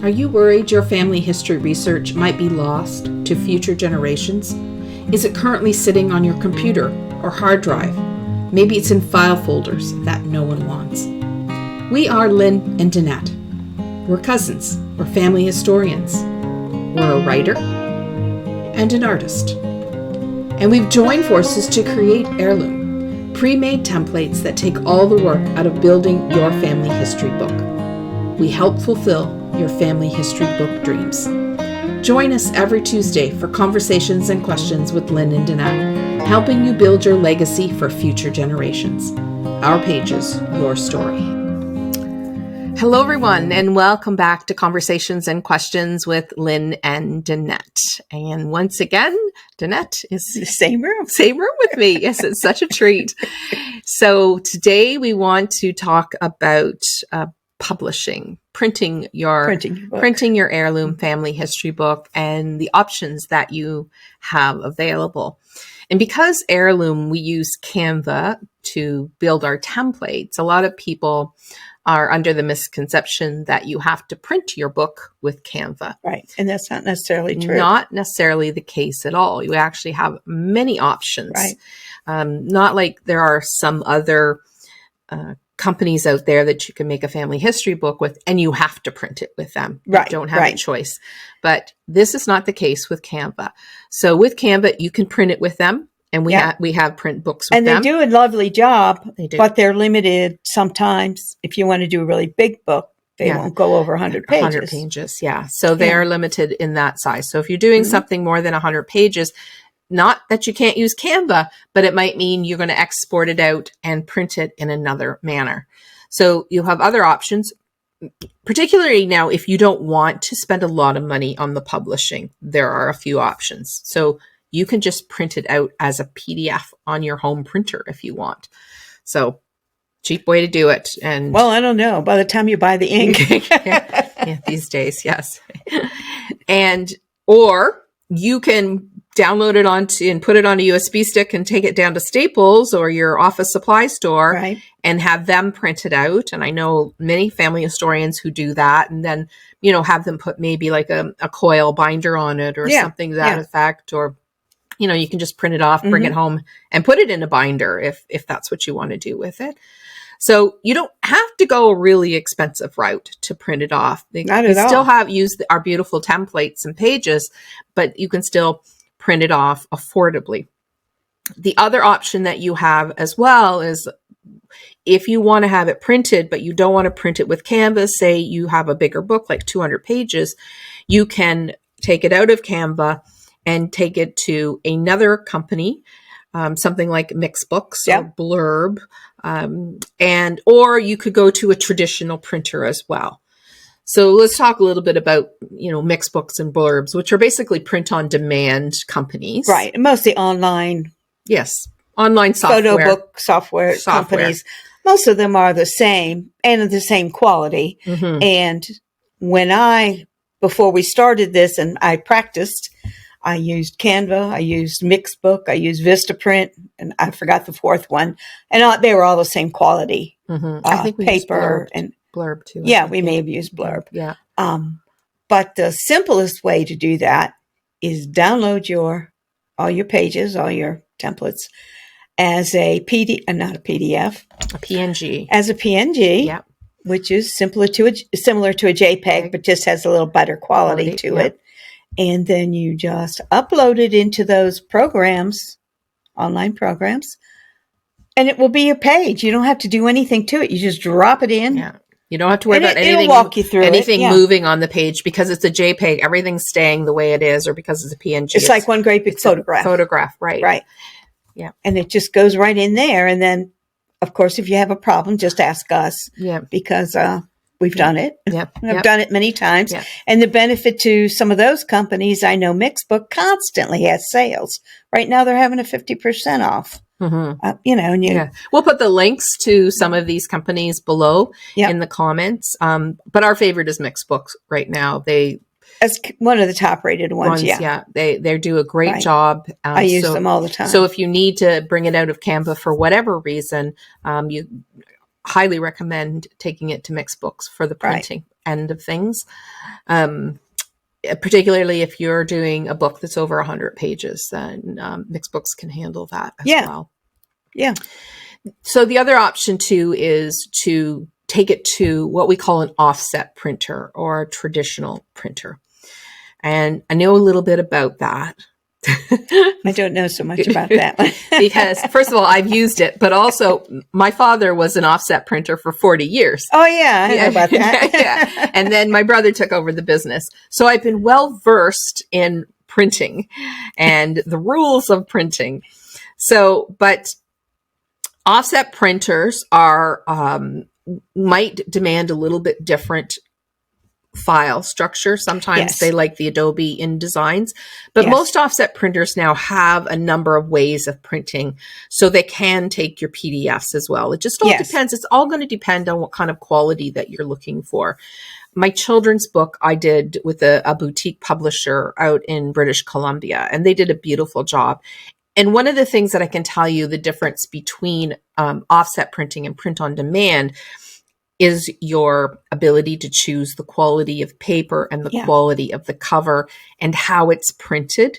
Are you worried your family history research might be lost to future generations? Is it currently sitting on your computer or hard drive? Maybe it's in file folders that no one wants. We are Lynn and Danette. We're cousins. We're family historians. We're a writer and an artist. And we've joined forces to create Heirloom, pre-made templates that take all the work out of building your family history book. We help fulfill your family history book dreams. Join us every Tuesday for conversations and questions with Lynn and Danette, helping you build your legacy for future generations. Our pages, your story. Hello, everyone, and welcome back to Conversations and Questions with Lynn and Danette. And once again, Danette is the same room with me. Yes, it's such a treat. So today we want to talk about publishing, printing your Heirloom family history book and the options that you have available. And because Heirloom, we use Canva to build our templates, a lot of people are under the misconception that you have to print your book with Canva. Right. And that's not necessarily true. Not necessarily the case at all. You actually have many options. Right. Not like there are some other companies out there that you can make a family history book with and you have to print it with them. Right. You don't have a choice. But this is not the case with Canva. So with Canva, you can print it with them. And we have print books with them. And they do a lovely job, they do. But they're limited sometimes. If you want to do a really big book, they won't go over 100 pages. 100 pages, yeah. So they are limited in that size. So if you're doing something more than 100 pages, not that you can't use Canva, but it might mean you're going to export it out and print it in another manner. So you have other options, particularly now if you don't want to spend a lot of money on the publishing. There are a few options. So you can just print it out as a PDF on your home printer if you want. So cheap way to do it. And well, I don't know. By the time you buy the ink. These days, yes. Or you can download it and put it on a USB stick and take it down to Staples or your office supply store and have them print it out. And I know many family historians who do that and then, have them put maybe like a coil binder on it or something to that effect, or you can just print it off, bring it home and put it in a binder if that's what you want to do with it. So you don't have to go a really expensive route to print it off. Not at all. Still use our beautiful templates and pages, but you can still print it off affordably. The other option that you have as well is if you want to have it printed, but you don't want to print it with Canva, say you have a bigger book, like 200 pages, you can take it out of Canva and take it to another company, something like Mixbooks or Blurb, or you could go to a traditional printer as well. So let's talk a little bit about, Mixbooks and Blurbs, which are basically print-on-demand companies. Right, and mostly online. Yes, online software. Photo book software companies. Most of them are the same and of the same quality. Mm-hmm. And before we started this and I practiced, I used Canva, I used Mixbook, I used Vistaprint, and I forgot the fourth one. And they were all the same quality. Mm-hmm. I think we paper used Blurb too. Yeah, we may have used Blurb. Yeah. But the simplest way to do that is download all your pages, all your templates as a not a PDF, a PNG. As a PNG. Yeah. Which is similar to a JPEG, but just has a little better quality to it. And then you just upload it into those programs, online programs, and it will be your page. You don't have to do anything to it. You just drop it in. Yeah. You don't have to worry about anything, walk you through moving on the page because it's a JPEG. Everything's staying the way it is, or because it's a PNG. It's like one great big photograph. Photograph, right. Right. Yeah. And it just goes right in there. And then, of course, if you have a problem, just ask us. Yeah. Because we've done it. Yep. I've done it many times. Yep. And the benefit to some of those companies, I know Mixbook constantly has sales. Right now they're having a 50% off. Mm-hmm. We'll put the links to some of these companies below in the comments. But our favorite is Mixbooks right now. As one of the top rated ones. They do a great job. I use them all the time. So if you need to bring it out of Canva for whatever reason, you highly recommend taking it to Mixbooks for the printing. end of things. Particularly if you're doing a book that's over 100 pages, then mixed books can handle that as well. Yeah. So the other option too is to take it to what we call an offset printer or a traditional printer. And I know a little bit about that. I don't know so much about that one. Because first of all, I've used it, but also my father was an offset printer for 40 years. Oh yeah, I know about that. Yeah. And then my brother took over the business. So I've been well versed in printing and the rules of printing. So, but offset printers are, might demand a little bit different file structure. Sometimes they like the Adobe InDesigns, but most offset printers now have a number of ways of printing, so they can take your PDFs as well. It just all depends. It's all going to depend on what kind of quality that you're looking for. My children's book I did with a boutique publisher out in British Columbia, and they did a beautiful job. And one of the things that I can tell you the difference between offset printing and print on demand is your ability to choose the quality of paper and the quality of the cover and how it's printed.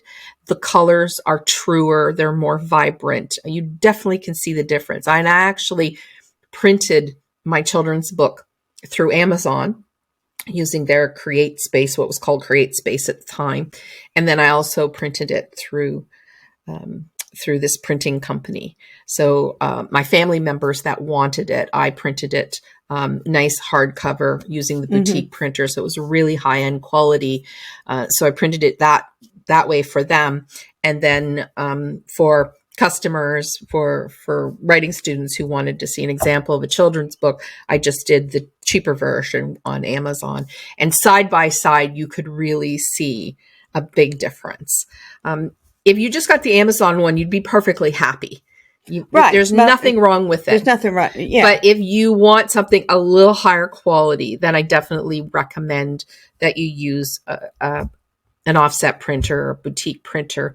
The colors are truer. They're more vibrant. You definitely can see the difference. I actually printed my children's book through Amazon using their Create Space, what was called Create Space at the time. And then I also printed it through this printing company. So my family members that wanted it, I printed it nice hardcover using the boutique printer. So it was really high end quality. So I printed it that way for them. And then for customers, for writing students who wanted to see an example of a children's book, I just did the cheaper version on Amazon. And side by side, you could really see a big difference. If you just got the Amazon one, you'd be perfectly happy. There's nothing wrong with it. There's nothing wrong. Yeah. But if you want something a little higher quality, then I definitely recommend that you use an offset printer or boutique printer.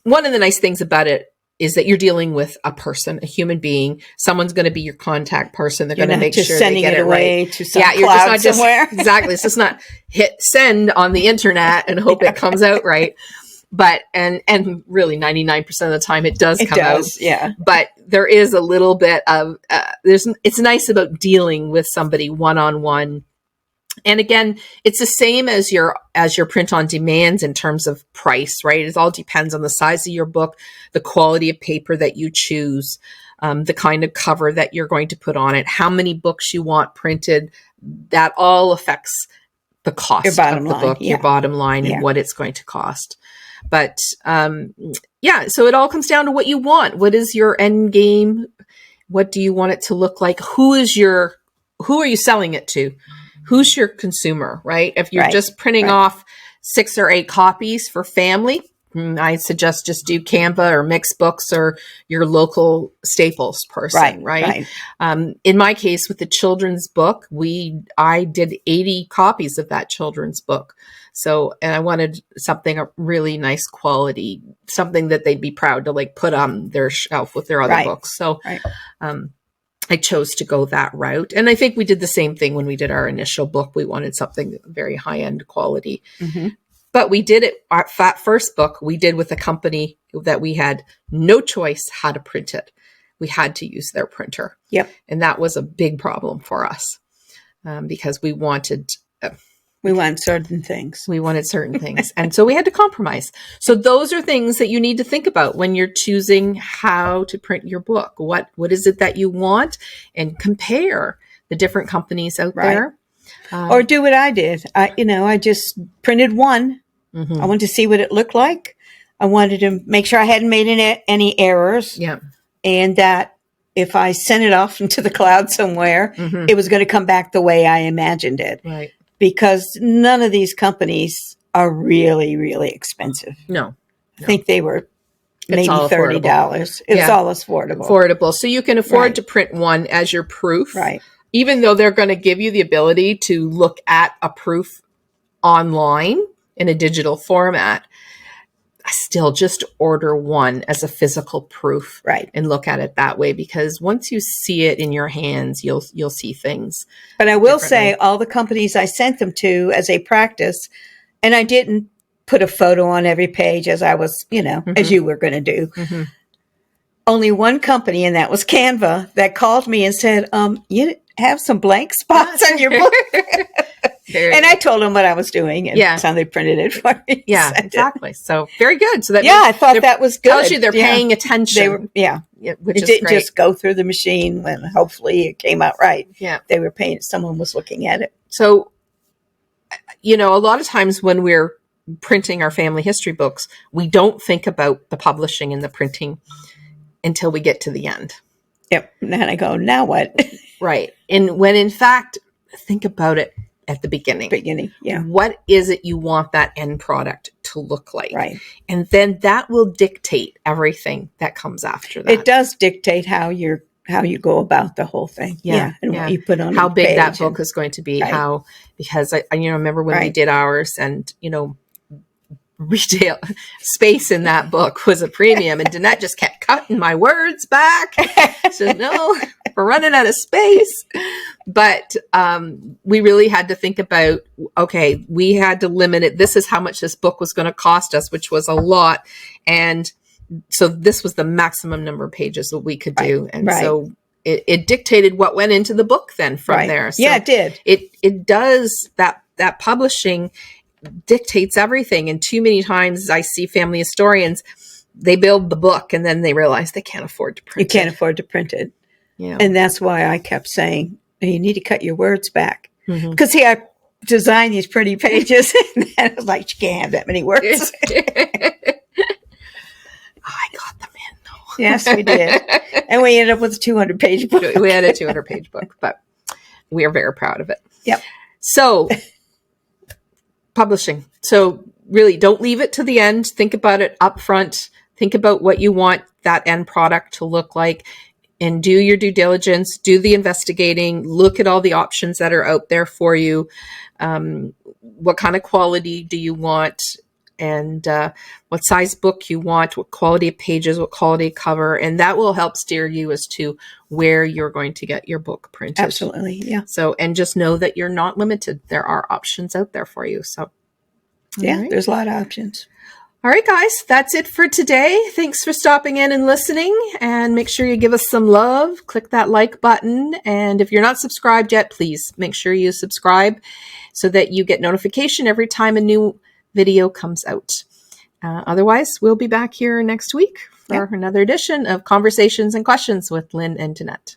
One of the nice things about it is that you're dealing with a person, a human being. Someone's going to be your contact person. They're going to make sure they get it right. To some cloud somewhere. Exactly. It's just not hit send on the internet and hope it comes out right. But, and really 99% of the time it does come out. Yeah. But there is a little bit of, it's nice about dealing with somebody one-on-one. And again, it's the same as your print on demands in terms of price, right? It all depends on the size of your book, the quality of paper that you choose, the kind of cover that you're going to put on it, how many books you want printed. That all affects the cost of the book, your bottom line, and what it's going to cost. But so it all comes down to what you want. What is your end game? What do you want it to look like? Who are you selling it to? Who's your consumer, right? If you're just printing off 6 or 8 copies for family, I suggest just do Canva or Mixed Books or your local Staples person, right? In my case, with the children's book, I did 80 copies of that children's book. So, and I wanted something a really nice quality, something that they'd be proud to put on their shelf with their other books. So, I chose to go that route. And I think we did the same thing when we did our initial book. We wanted something very high end quality. But we did it, our first book, we did with a company that we had no choice how to print it. We had to use their printer. Yep. And that was a big problem for us because we wanted certain things. We wanted certain things. And so we had to compromise. So those are things that you need to think about when you're choosing how to print your book. What is it that you want? And compare the different companies out there. Or do what I did. I just printed one. I wanted to see what it looked like. I wanted to make sure I hadn't made any errors. Yeah. And that if I sent it off into the cloud somewhere, it was going to come back the way I imagined it. Right. Because none of these companies are really, really expensive. No. I think they were maybe $30. It's all affordable. So you can afford to print one as your proof. Right. Even though they're going to give you the ability to look at a proof online in a digital format. still just order one as a physical proof, right, and look at it that way, because once you see it in your hands, you'll see things. But I will say, all the companies I sent them to as a practice, and I didn't put a photo on every page as I was, as you were going to do. Mm-hmm. Only one company, and that was Canva, that called me and said, you have some blank spots on your book. And I told them what I was doing, and so they printed it for me. Yeah, exactly. So very good. So that I thought that was good. Tells you they're paying attention. They were, which it is didn't great. just go through the machine when hopefully it came out right. Yeah, they were paying. Someone was looking at it. So, a lot of times when we're printing our family history books, we don't think about the publishing and the printing until we get to the end. Yep. And then I go, now what? Right. And when in fact, think about it at the beginning. Yeah. What is it you want that end product to look like? Right. And then that will dictate everything that comes after that. It does dictate how you go about the whole thing. Yeah. And what you put on how big that page book is going to be, right. Because I remember when we did ours, and retail space in that book was a premium, and Danette just kept cutting my words back. So no, we're running out of space. But we really had to think about, okay, we had to limit it. This is how much this book was going to cost us, which was a lot. And so this was the maximum number of pages that we could do. And so it dictated what went into the book then from there. So it did. It does that publishing dictates everything. And too many times I see family historians, they build the book and then they realize they can't afford to print it. You can't afford to print it. Yeah. And that's why I kept saying, you need to cut your words back. Mm-hmm. Because I designed these pretty pages and I was like, you can't have that many words. I got them in though. Yes, we did. And we ended up with a 200-page book. We had a 200-page book, but we are very proud of it. Yep. So publishing. So really don't leave it to the end. Think about it up front. Think about what you want that end product to look like, and do your due diligence, do the investigating, look at all the options that are out there for you. What kind of quality do you want? And what size book you want, what quality of pages, what quality of cover. And that will help steer you as to where you're going to get your book printed. Absolutely, yeah. So, and just know that you're not limited. There are options out there for you. So, yeah, there's a lot of options. All right, guys, that's it for today. Thanks for stopping in and listening. And make sure you give us some love. Click that like button. And if you're not subscribed yet, please make sure you subscribe so that you get notification every time a new video comes out. Otherwise, we'll be back here next week for another edition of Conversations and Questions with Lynn and Danette.